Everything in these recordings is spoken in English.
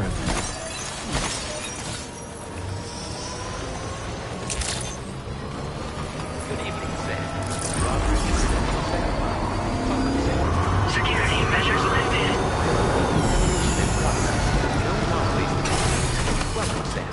friend. Good evening, Sam. Roger, security measures lifted. In progress. No anomalies detected. Welcome, Sam.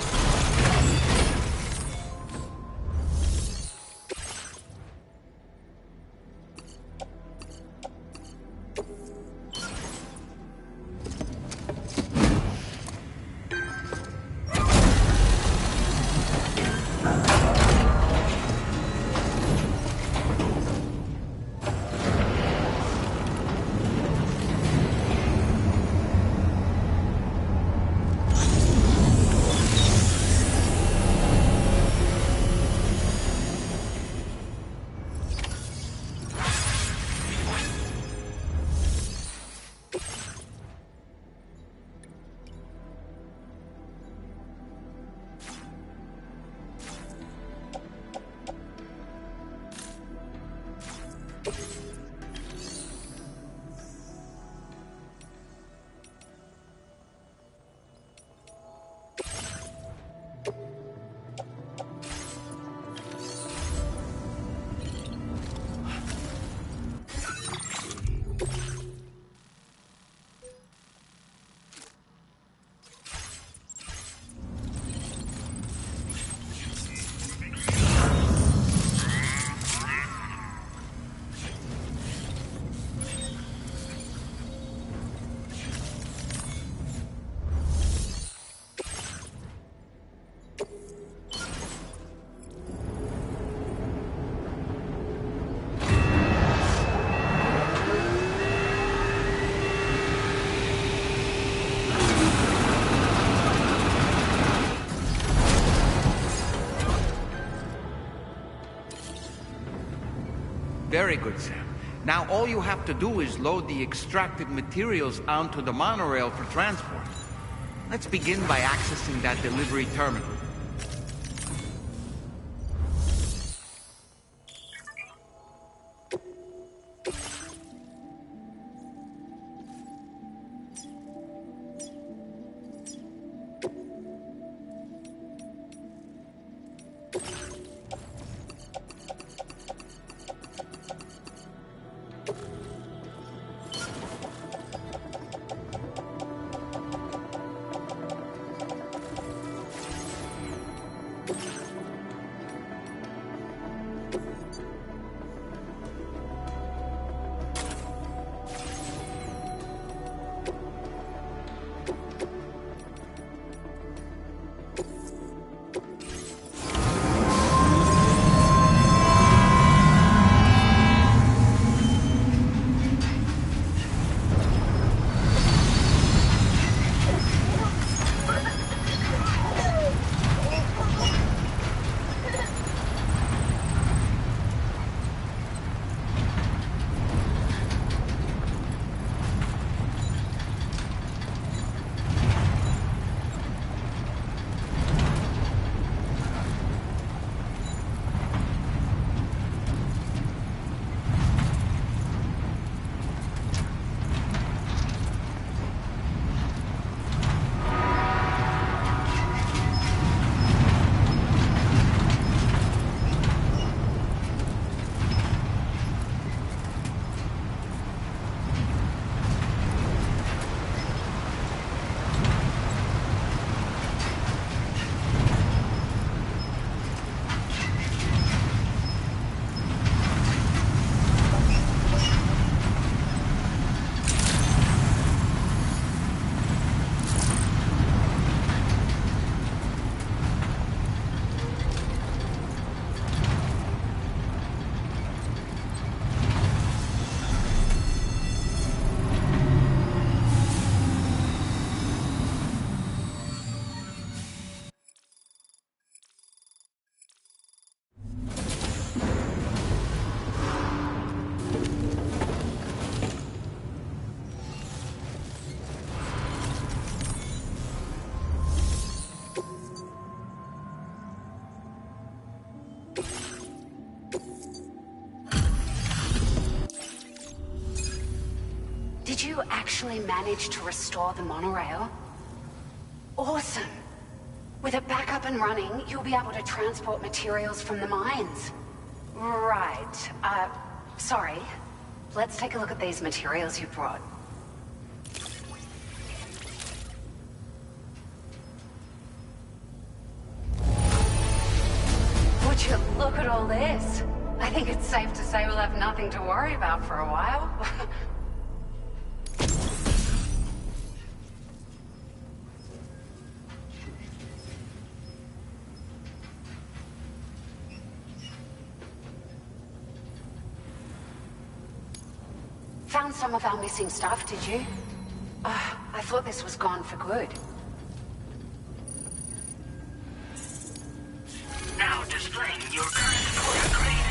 Very good, Sam. Now all you have to do is load the extracted materials onto the monorail for transport. Let's begin by accessing that delivery terminal. Did you actually manage to restore the monorail? Awesome. With it back up and running, you'll be able to transport materials from the mines. Right. Sorry. Let's take a look at these materials you brought. Would you look at all this? I think it's safe to say we'll have nothing to worry about for a while. Found some of our missing stuff, did you? I thought this was gone for good. Now displaying your current order grade.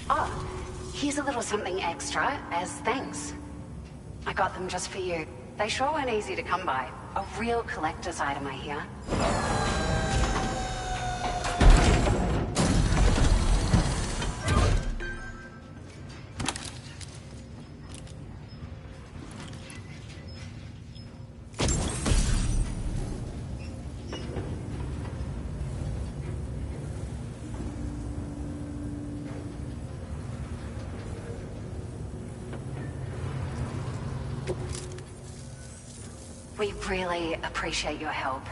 Oh, here's a little something extra as thanks. I got them just for you. They sure weren't easy to come by. A real collector's item, I hear. We really appreciate your help.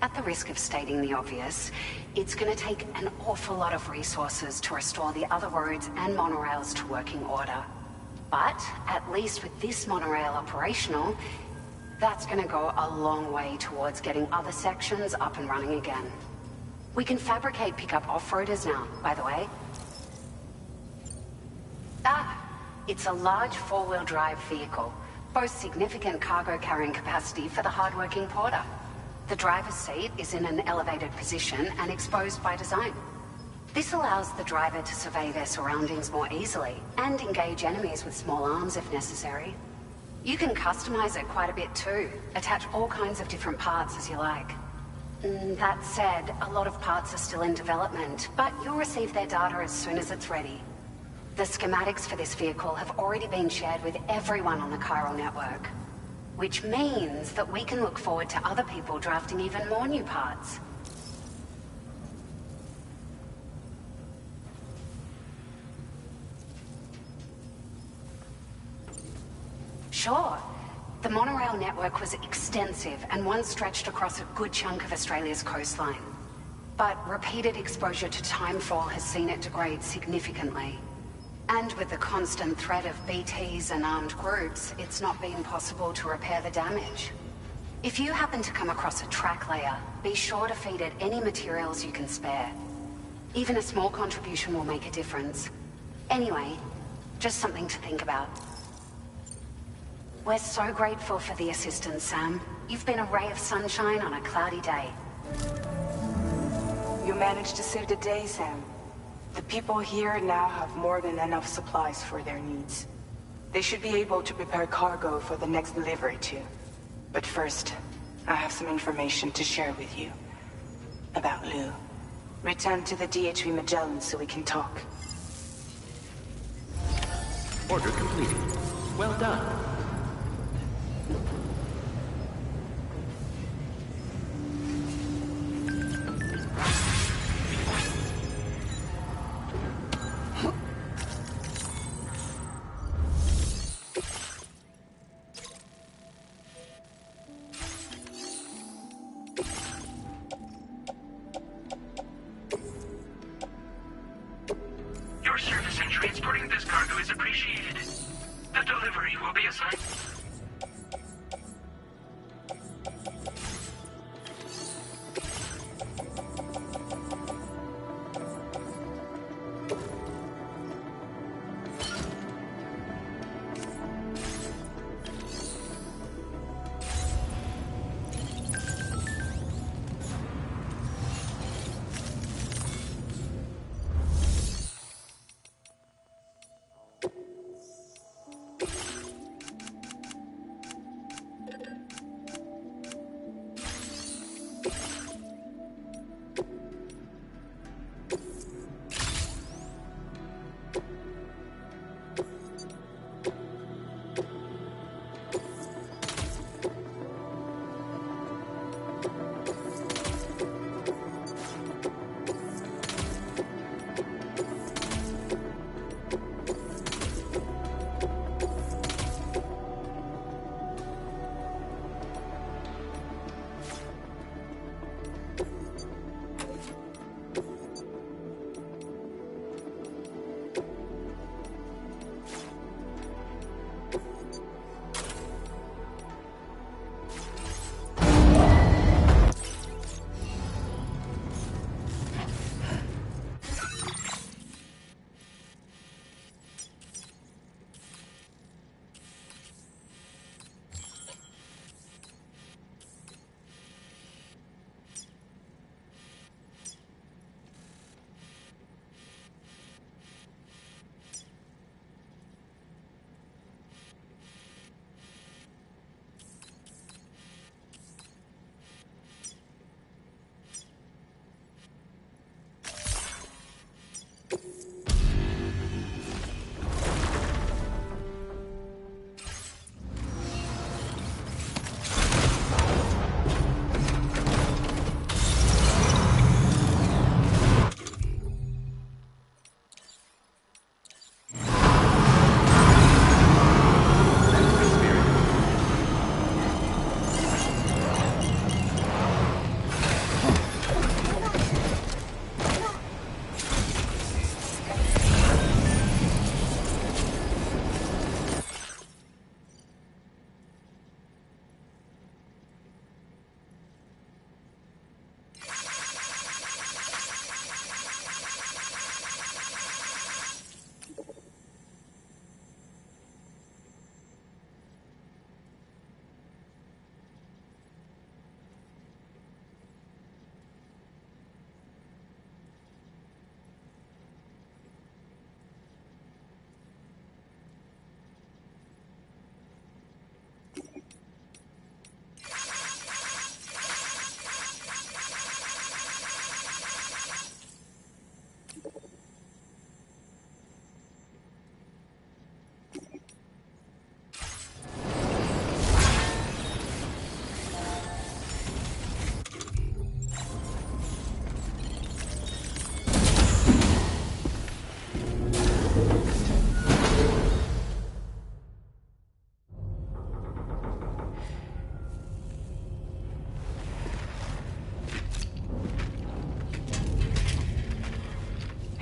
At the risk of stating the obvious, it's going to take an awful lot of resources to restore the other roads and monorails to working order. But, at least with this monorail operational, that's going to go a long way towards getting other sections up and running again. We can fabricate pickup off-roaders now, by the way. It's a large four-wheel drive vehicle. Boasts significant cargo carrying capacity for the hard-working porter. The driver's seat is in an elevated position and exposed by design. This allows the driver to survey their surroundings more easily and engage enemies with small arms if necessary. You can customize it quite a bit too, attach all kinds of different parts as you like. That said, a lot of parts are still in development, but you'll receive their data as soon as it's ready. The schematics for this vehicle have already been shared with everyone on the chiral network, which means that we can look forward to other people drafting even more new parts. Sure. The monorail network was extensive and once stretched across a good chunk of Australia's coastline. But repeated exposure to timefall has seen it degrade significantly. And with the constant threat of BTs and armed groups, it's not been possible to repair the damage. If you happen to come across a track layer, be sure to feed it any materials you can spare. Even a small contribution will make a difference. Anyway, just something to think about. We're so grateful for the assistance, Sam. You've been a ray of sunshine on a cloudy day. You managed to save the day, Sam. The people here now have more than enough supplies for their needs. They should be able to prepare cargo for the next delivery too. But first, I have some information to share with you. About Lou. Return to the DHV Magellan so we can talk. Order completed. Well done. Your service in transporting this cargo is appreciated. The delivery will be assigned.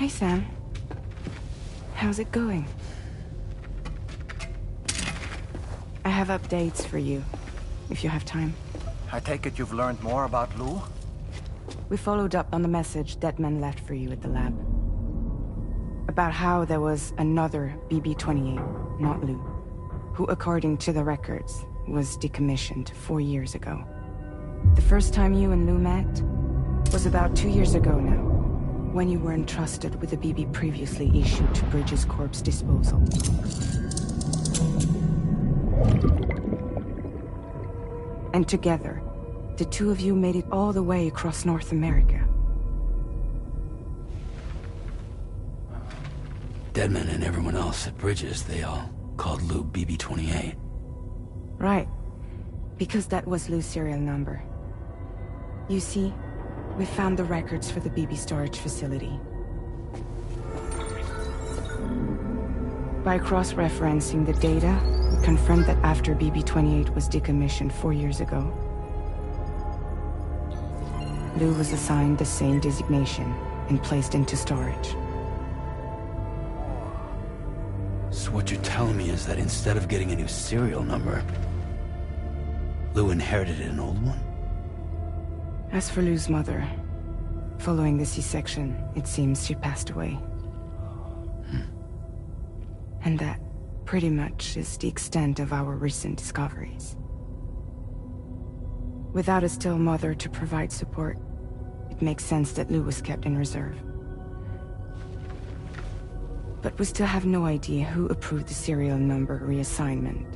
Hey, Sam. How's it going? I have updates for you, if you have time. I take it you've learned more about Lou? We followed up on the message Deadman left for you at the lab. About how there was another BB-28, not Lou, who, according to the records, was decommissioned 4 years ago. The first time you and Lou met was about 2 years ago now, when you were entrusted with the BB previously issued to Bridges Corp's disposal. And together, the two of you made it all the way across North America. Deadman and everyone else at Bridges, they all called Lou BB-28. Right. Because that was Lou's serial number. You see, we found the records for the BB storage facility. By cross-referencing the data, we confirmed that after BB-28 was decommissioned 4 years ago, Lou was assigned the same designation and placed into storage. So what you're telling me is that instead of getting a new serial number, Lou inherited an old one? As for Lou's mother, following the C-section, it seems she passed away. And that, pretty much, is the extent of our recent discoveries. Without a still mother to provide support, it makes sense that Lou was kept in reserve. But we still have no idea who approved the serial number reassignment,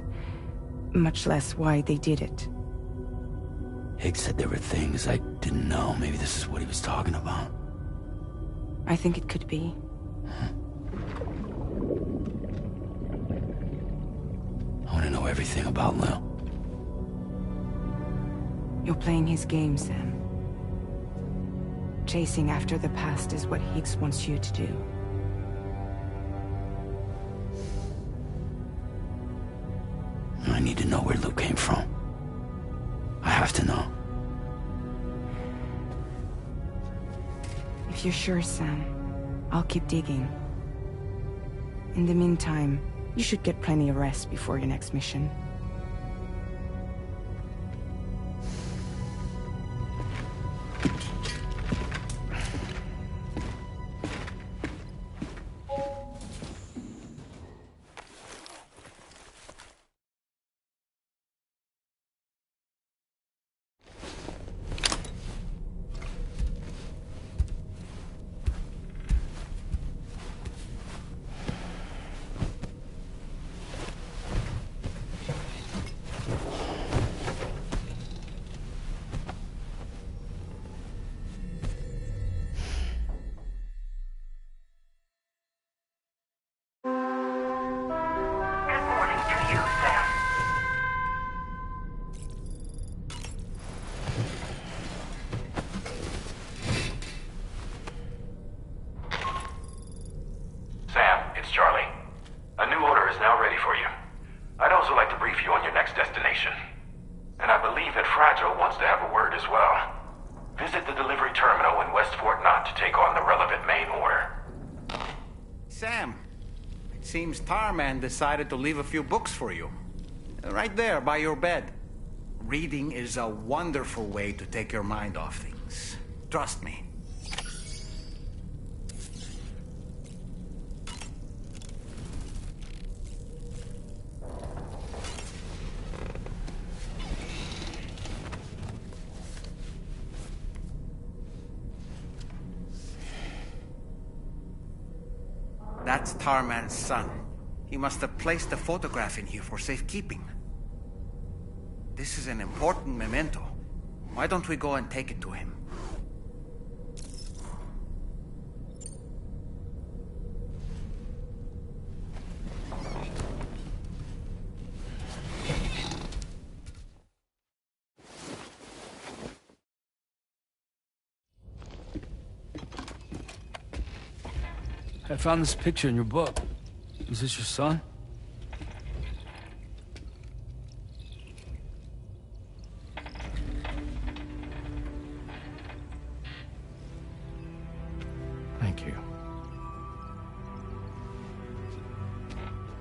much less why they did it. Higgs said there were things I didn't know. Maybe this is what he was talking about. I think it could be. I want to know everything about Lou. You're playing his game, Sam. Chasing after the past is what Higgs wants you to do. I need to know where Lou came from. I have to know. If you're sure, Sam, I'll keep digging. In the meantime, you should get plenty of rest before your next mission. Seems Tarman decided to leave a few books for you. Right there, by your bed. Reading is a wonderful way to take your mind off things. Trust me. That's Tarman's son. He must have placed a photograph in here for safekeeping. This is an important memento. Why don't we go and take it to him? I found this picture in your book. Is this your son? Thank you.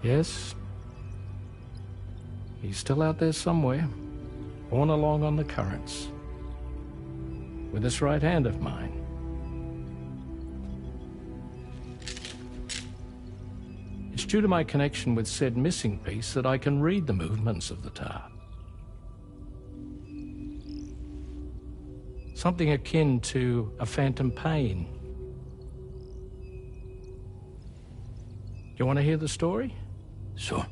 Yes. He's still out there somewhere, borne along on the currents, with this right hand of mine. It's due to my connection with said missing piece that I can read the movements of the tar. Something akin to a phantom pain. Do you want to hear the story? Sure.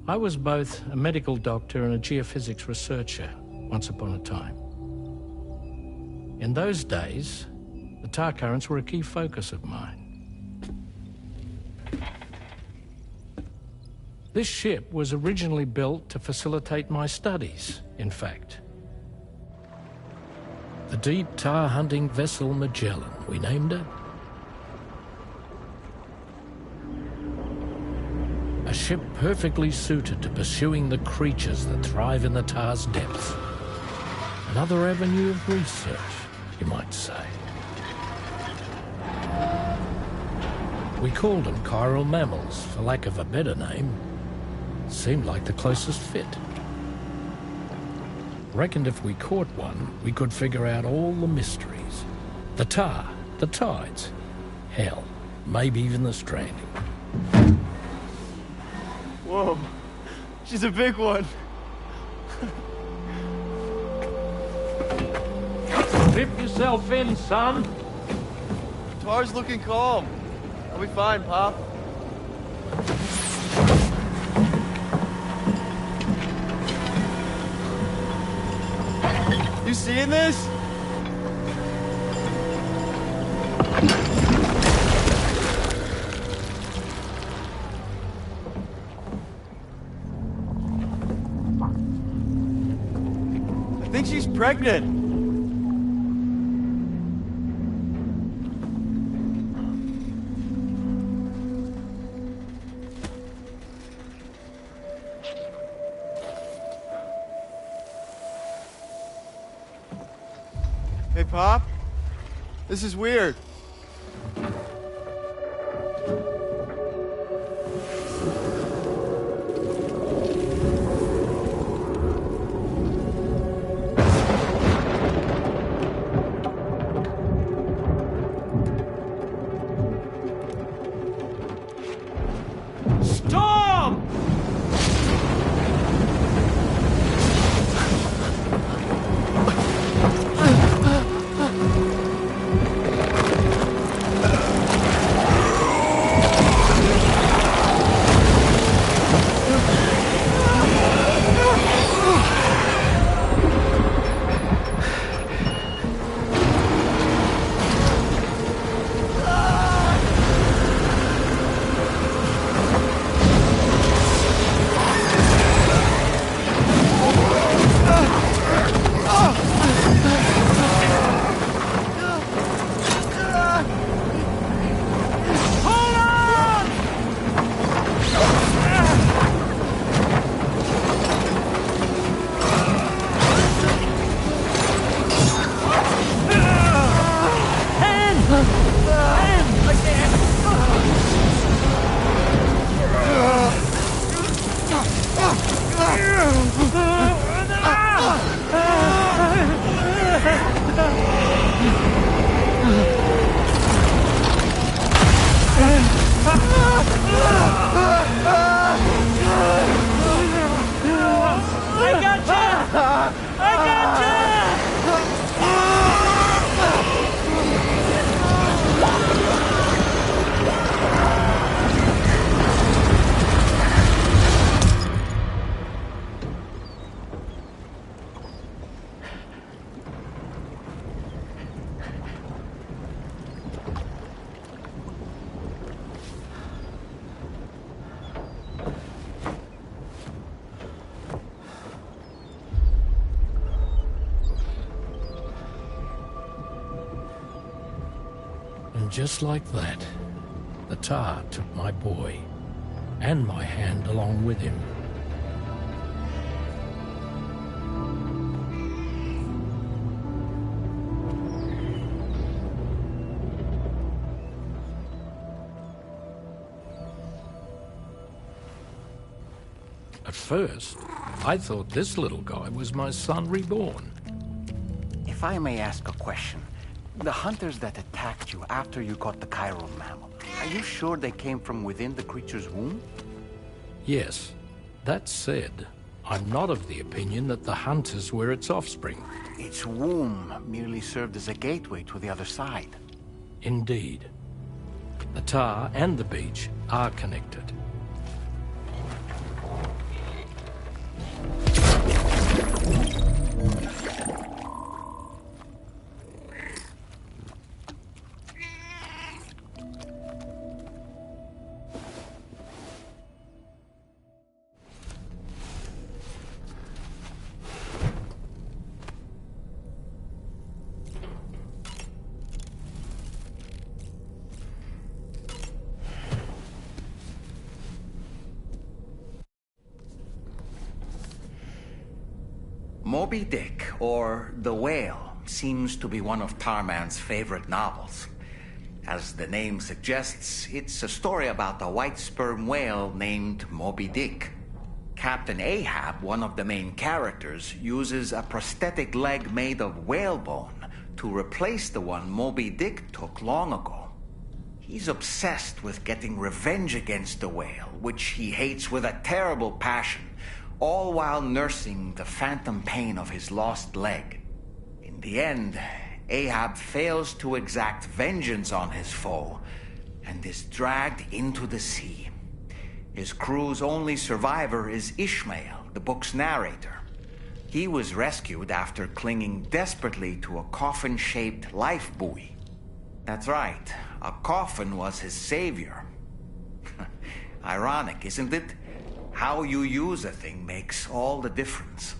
I was both a medical doctor and a geophysics researcher once upon a time. In those days, the tar currents were a key focus of mine. This ship was originally built to facilitate my studies, in fact. The deep tar hunting vessel Magellan, we named it. A ship perfectly suited to pursuing the creatures that thrive in the tar's depths. Another avenue of research, you might say. We called them chiral mammals, for lack of a better name. Seemed like the closest fit. Reckoned if we caught one, we could figure out all the mysteries. The tar, the tides, hell, maybe even the stranding. Whoa, she's a big one. Dip yourself in, son. Tar's looking calm. I'll be fine, Pop. You seeing this? I think she's pregnant. Hey, Pop. This is weird. Storm! Just like that, the tar took my boy, and my hand along with him. first, I thought this little guy was my son reborn. If I may ask a question, the hunters that attacked you after you caught the chiral mammal, are you sure they came from within the creature's womb? Yes. That said, I'm not of the opinion that the hunters were its offspring. Its womb merely served as a gateway to the other side. Indeed. The tar and the beach are connected. Moby Dick, or The Whale, seems to be one of Tarman's favorite novels. As the name suggests, it's a story about a white sperm whale named Moby Dick. Captain Ahab, one of the main characters, uses a prosthetic leg made of whalebone to replace the one Moby Dick took long ago. He's obsessed with getting revenge against the whale, which he hates with a terrible passion, all while nursing the phantom pain of his lost leg. In the end, Ahab fails to exact vengeance on his foe and is dragged into the sea. His crew's only survivor is Ishmael, the book's narrator. He was rescued after clinging desperately to a coffin-shaped life buoy. That's right, a coffin was his savior. Ironic, isn't it? How you use a thing makes all the difference.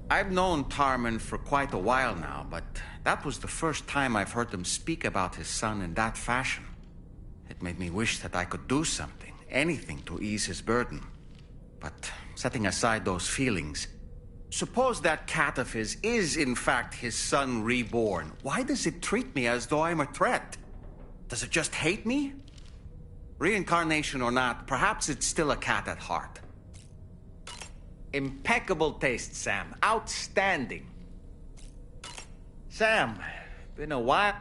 I've known Tarman for quite a while now, but that was the first time I've heard him speak about his son in that fashion. It made me wish that I could do something, anything to ease his burden. But setting aside those feelings, suppose that cat of his is in fact his son reborn. Why does it treat me as though I'm a threat? Does it just hate me? Reincarnation or not, perhaps it's still a cat at heart. Impeccable taste, Sam. Outstanding. Sam, been a while.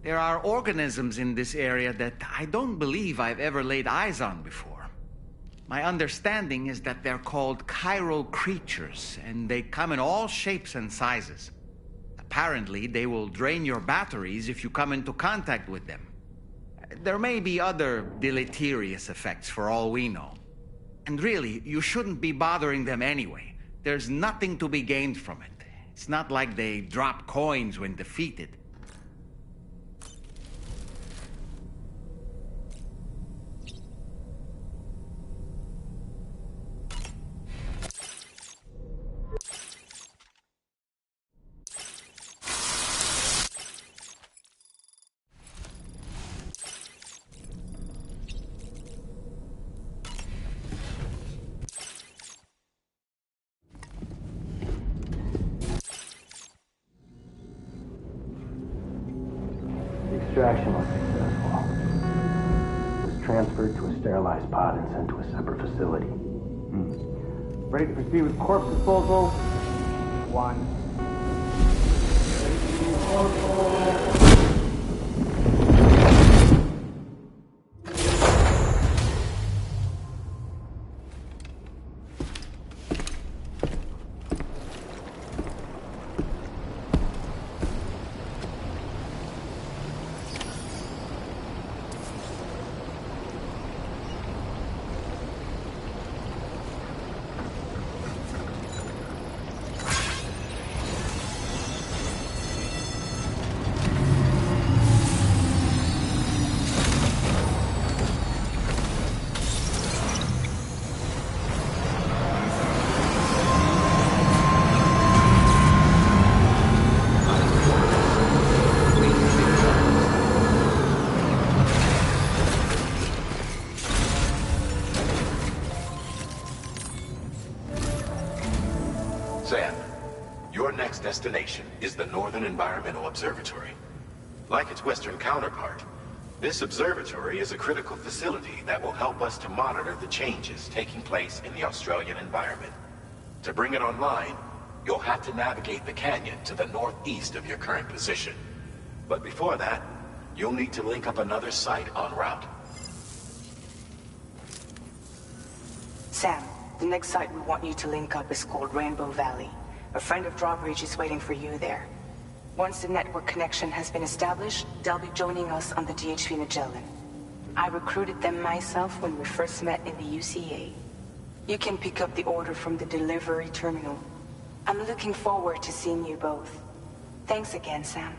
There are organisms in this area that I don't believe I've ever laid eyes on before. My understanding is that they're called chiral creatures, and they come in all shapes and sizes. Apparently, they will drain your batteries if you come into contact with them. There may be other deleterious effects for all we know. And really, you shouldn't be bothering them anyway. There's nothing to be gained from it. It's not like they drop coins when defeated. Extraction was successful. It was transferred to a sterilized pod and sent to a separate facility. Ready to proceed with corpse disposal? 1. Sam, your next destination is the Northern Environmental Observatory. Like its western counterpart, this observatory is a critical facility that will help us to monitor the changes taking place in the Australian environment. To bring it online, you'll have to navigate the canyon to the northeast of your current position. But before that, you'll need to link up another site en route. Sam, the next site we want you to link up is called Rainbow Valley. A friend of Drawbridge is waiting for you there. Once the network connection has been established, they'll be joining us on the DHV Magellan. I recruited them myself when we first met in the UCA. You can pick up the order from the delivery terminal. I'm looking forward to seeing you both. Thanks again, Sam.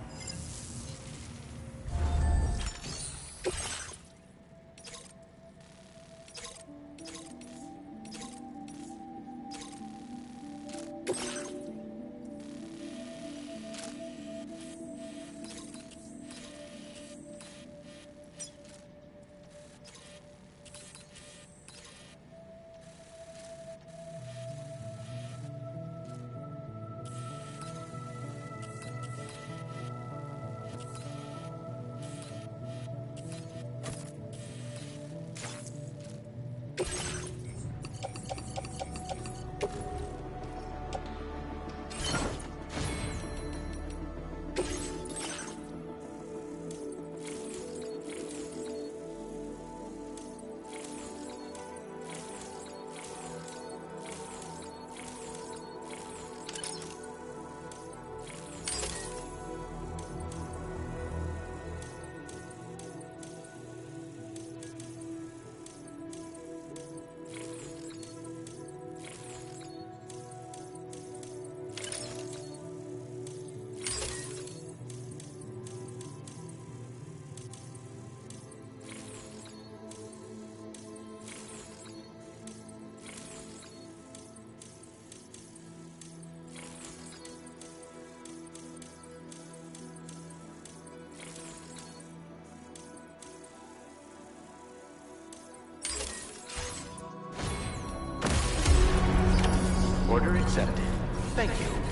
Order accepted. Thank you.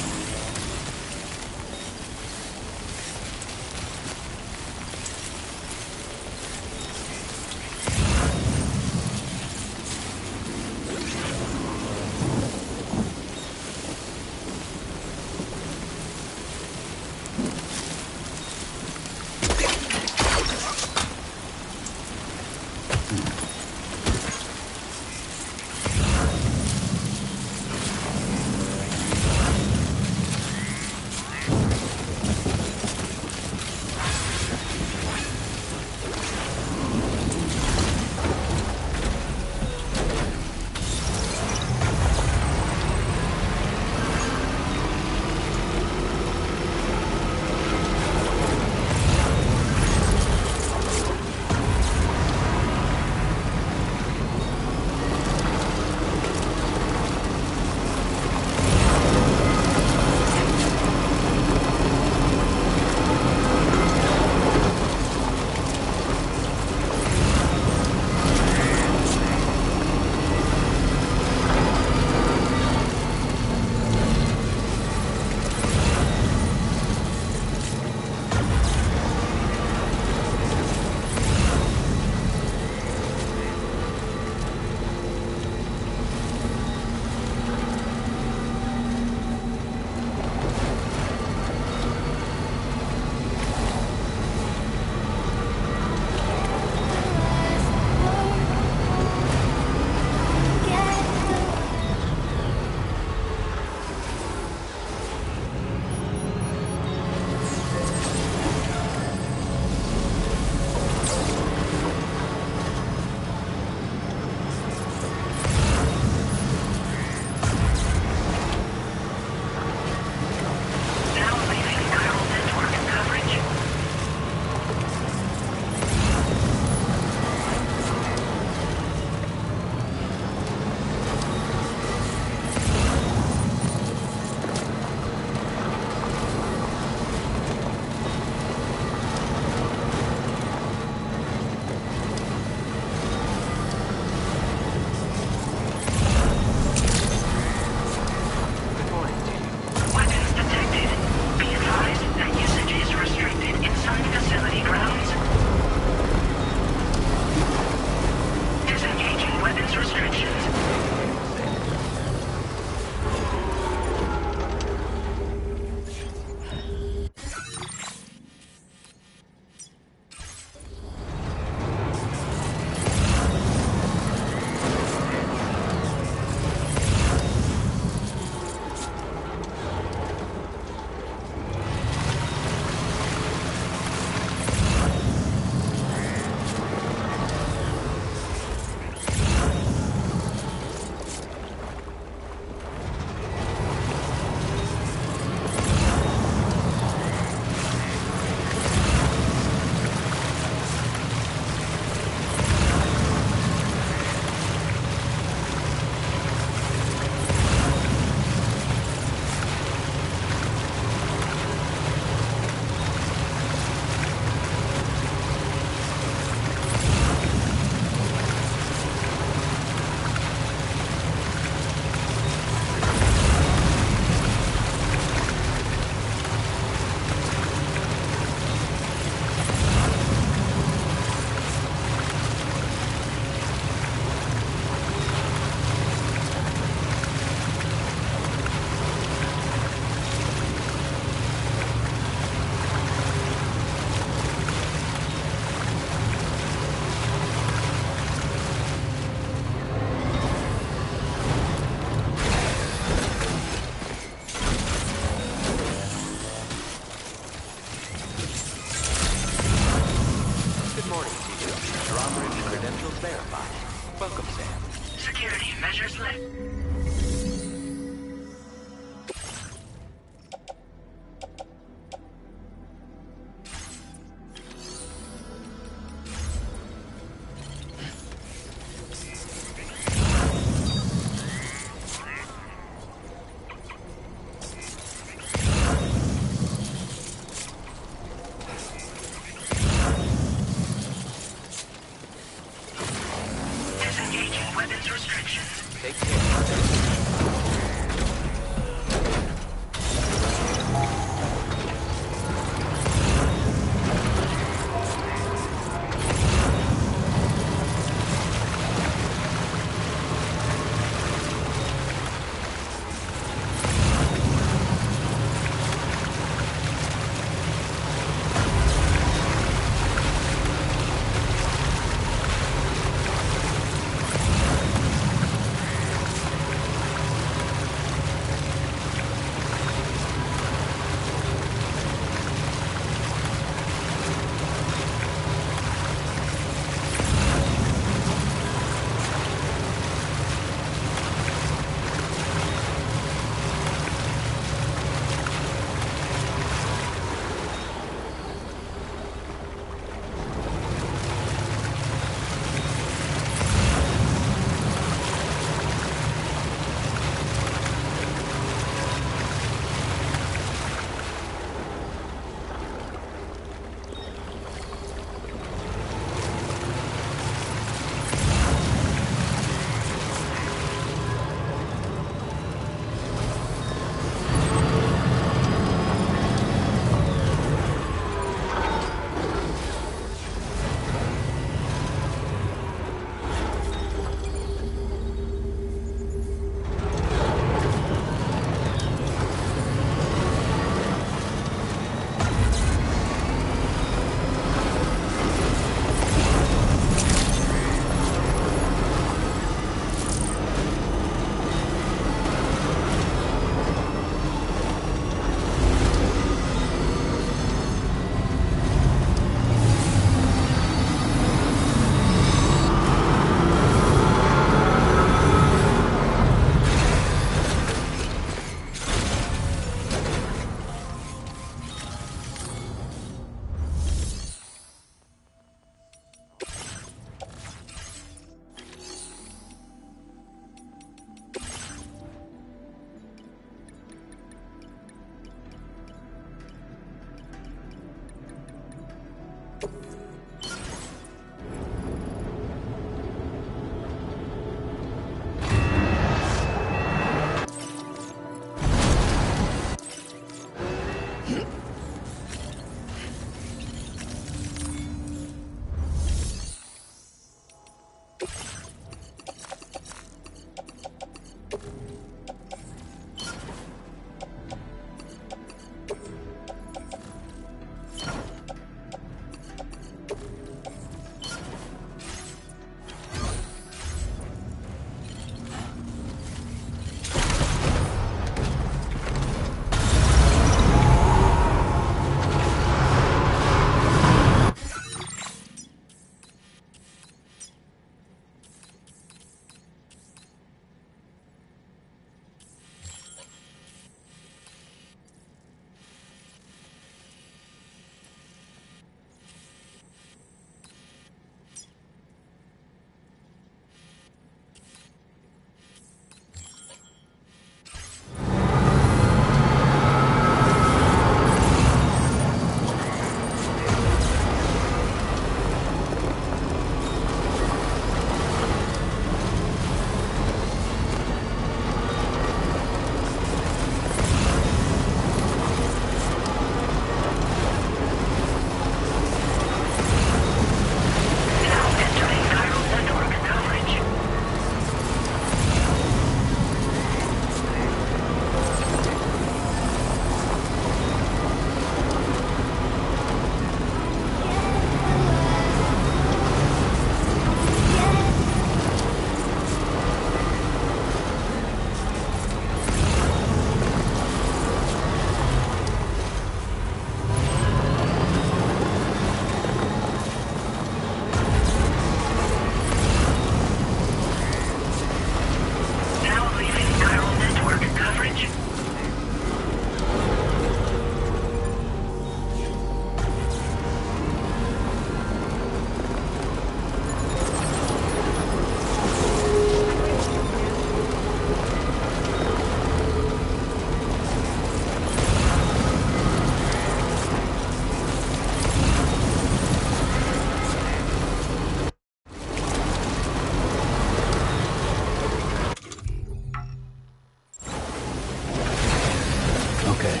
Okay.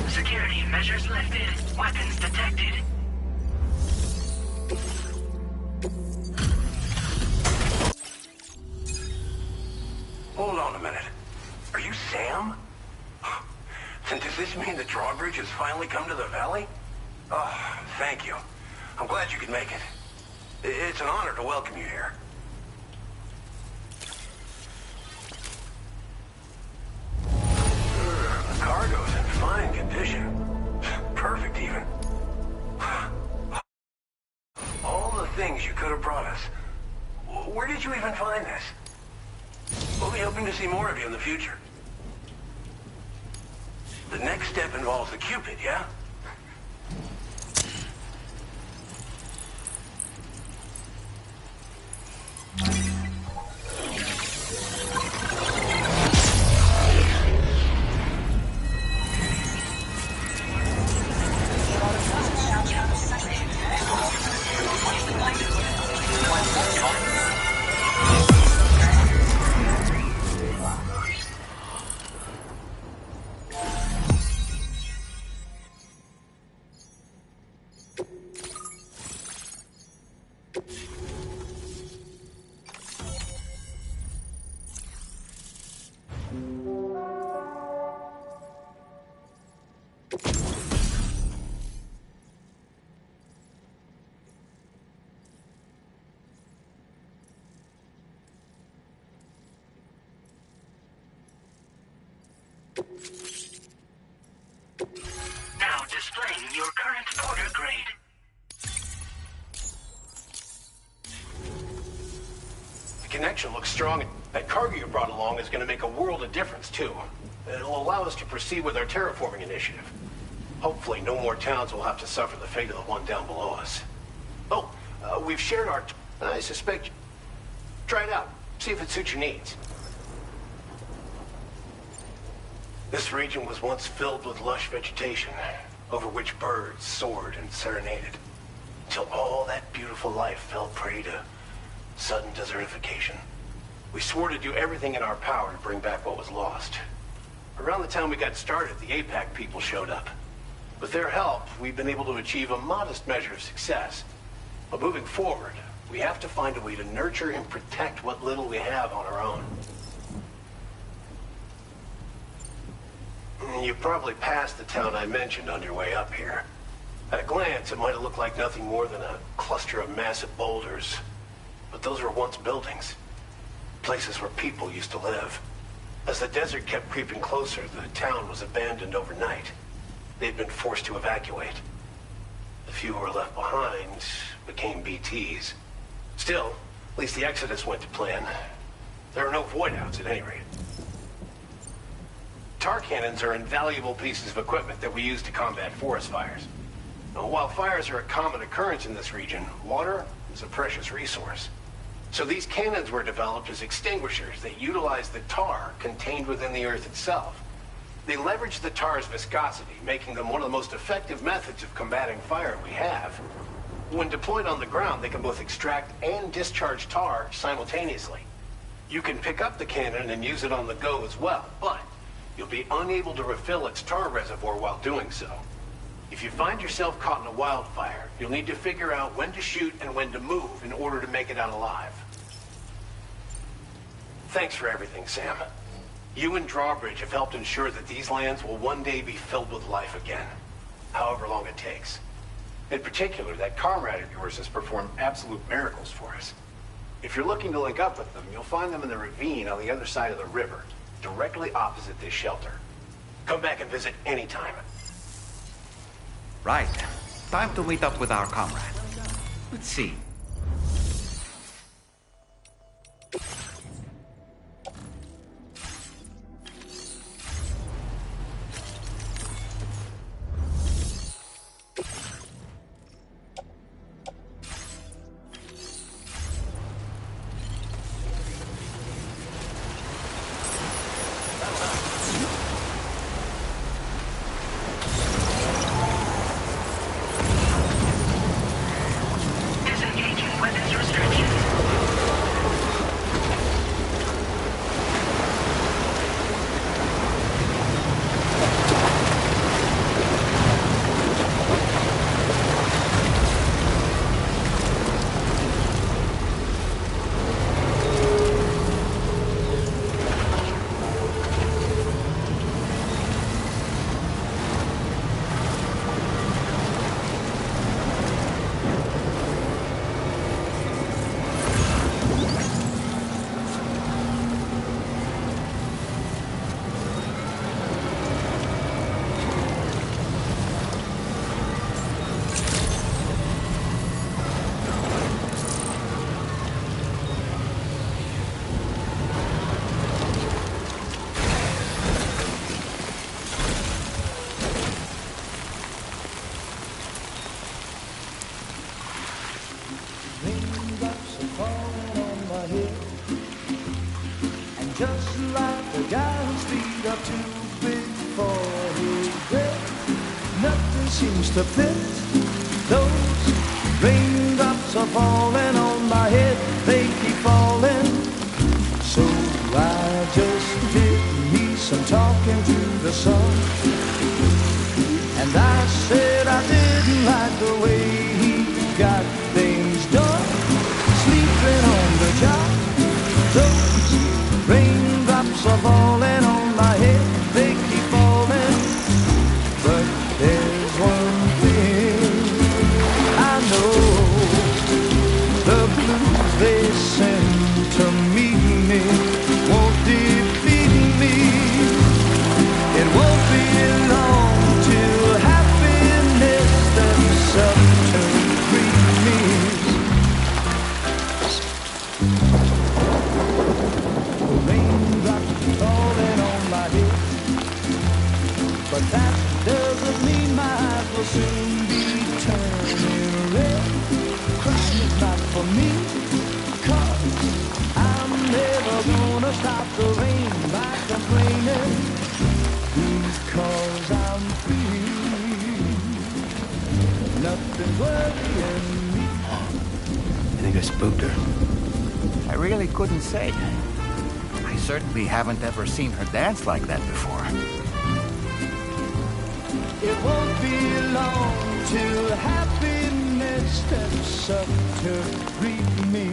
Security measures lifted. Weapons detected. Hold on a minute. Are you Sam? Then does this mean the drawbridge has finally come to the valley? Oh, thank you. I'm glad you could make it. It's an honor to welcome you here. The cargo's in fine condition. Perfect, even. All the things you could have brought us. Where did you even find this? We'll be hoping to see more of you in the future. The next step involves the Cupid, yeah? Now displaying your current order grade. The connection looks strong. That cargo you brought along is going to make a world of difference, too. It'll allow us to proceed with our terraforming initiative. Hopefully, no more towns will have to suffer the fate of the one down below us. Oh, we've shared our... I suspect... Try it out. See if it suits your needs. This region was once filled with lush vegetation, over which birds soared and serenaded, until all that beautiful life fell prey to sudden desertification. We swore to do everything in our power to bring back what was lost. Around the time we got started, the APAC people showed up. With their help, we've been able to achieve a modest measure of success. But moving forward, we have to find a way to nurture and protect what little we have on our own. You probably passed the town I mentioned on your way up here. At a glance, it might have looked like nothing more than a cluster of massive boulders. But those were once buildings. Places where people used to live. As the desert kept creeping closer, the town was abandoned overnight. They'd been forced to evacuate. The few who were left behind became BTs. Still, at least the exodus went to plan. There are no void-outs at any rate. Tar cannons are invaluable pieces of equipment that we use to combat forest fires. Now, while fires are a common occurrence in this region, water is a precious resource. So these cannons were developed as extinguishers that utilize the tar contained within the earth itself. They leverage the tar's viscosity, making them one of the most effective methods of combating fire we have. When deployed on the ground, they can both extract and discharge tar simultaneously. You can pick up the cannon and use it on the go as well, but you'll be unable to refill its tar reservoir while doing so. If you find yourself caught in a wildfire, you'll need to figure out when to shoot and when to move in order to make it out alive. Thanks for everything, Sam. You and Drawbridge have helped ensure that these lands will one day be filled with life again, however long it takes. In particular, that comrade of yours has performed absolute miracles for us. If you're looking to link up with them, you'll find them in the ravine on the other side of the river, directly opposite this shelter. Come back and visit anytime. Right. Time to meet up with our comrade. Let's see. Just like the guy whose feet are too big for his bed, nothing seems to fit. Those raindrops are falling on my head, they keep falling. So I just did me some talking to the sun, and I said I didn't like the way he got things done, sleeping on the job. Those raindrops are falling on my head, they keep falling. But there's one thing I know, the blues they send to meet me won't defeat me. It won't be long till happiness themselves to greet me. Falling on my head, but that doesn't mean my eyes will soon be turning red. Crying's not for me, 'cause I'm never gonna stop the rain by complaining, because I'm free. Nothing's worrying me. I think I spooked her. I really couldn't say. I certainly haven't ever seen her dance like that before. It won't be long till happiness steps up to greet me.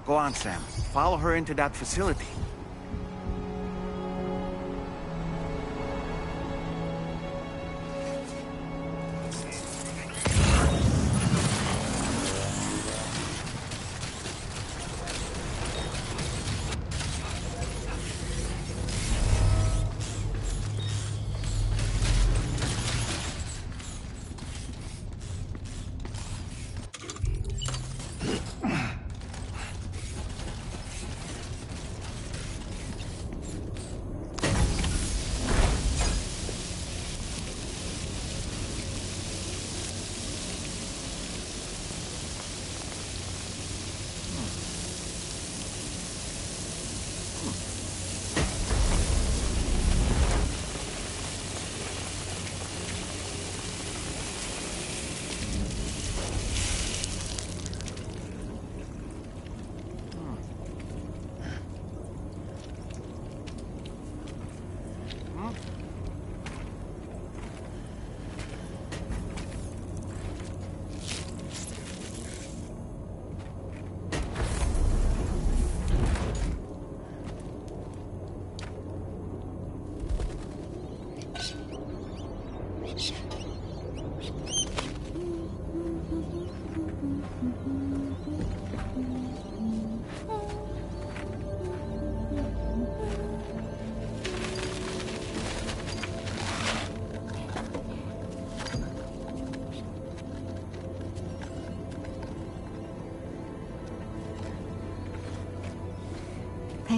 Go on, Sam. Follow her into that facility.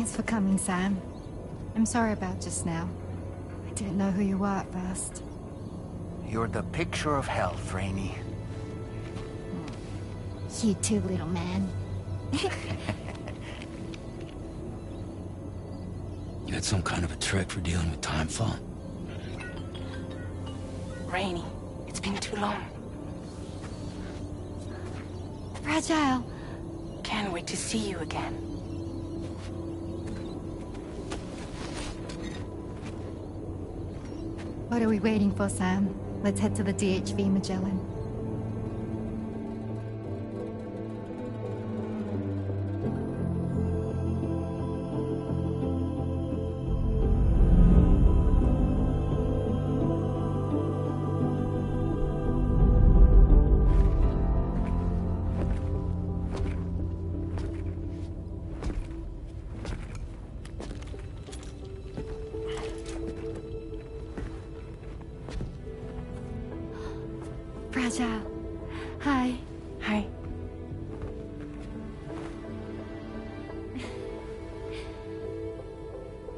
Thanks for coming, Sam. I'm sorry about just now. I didn't know who you were at first. You're the picture of health, Rainey. You too, little man. You had some kind of a trick for dealing with time fall? Rainey, it's been too long. Fragile. Can't wait to see you again. What are we waiting for, Sam? Let's head to the DHV Magellan. Fragile. Hi. Hi.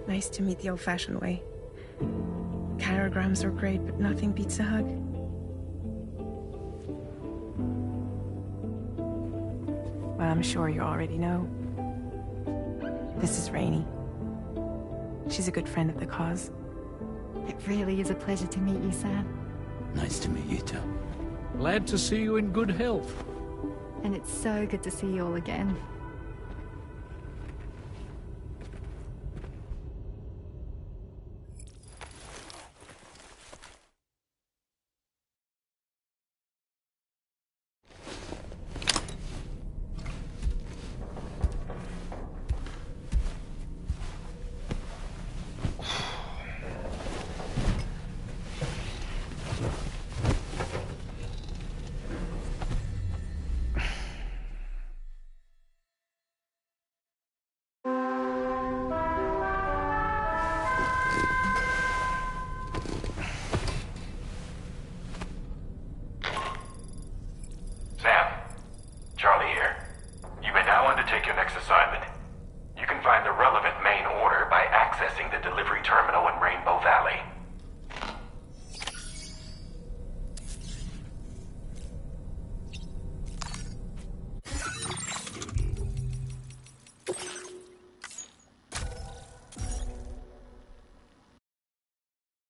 Nice to meet the old-fashioned way. Chirograms are great, but nothing beats a hug. Well, I'm sure you already know. This is Rainey. She's a good friend of the cause. It really is a pleasure to meet you, Sam. Nice to meet you too. Glad to see you in good health. And it's so good to see you all again.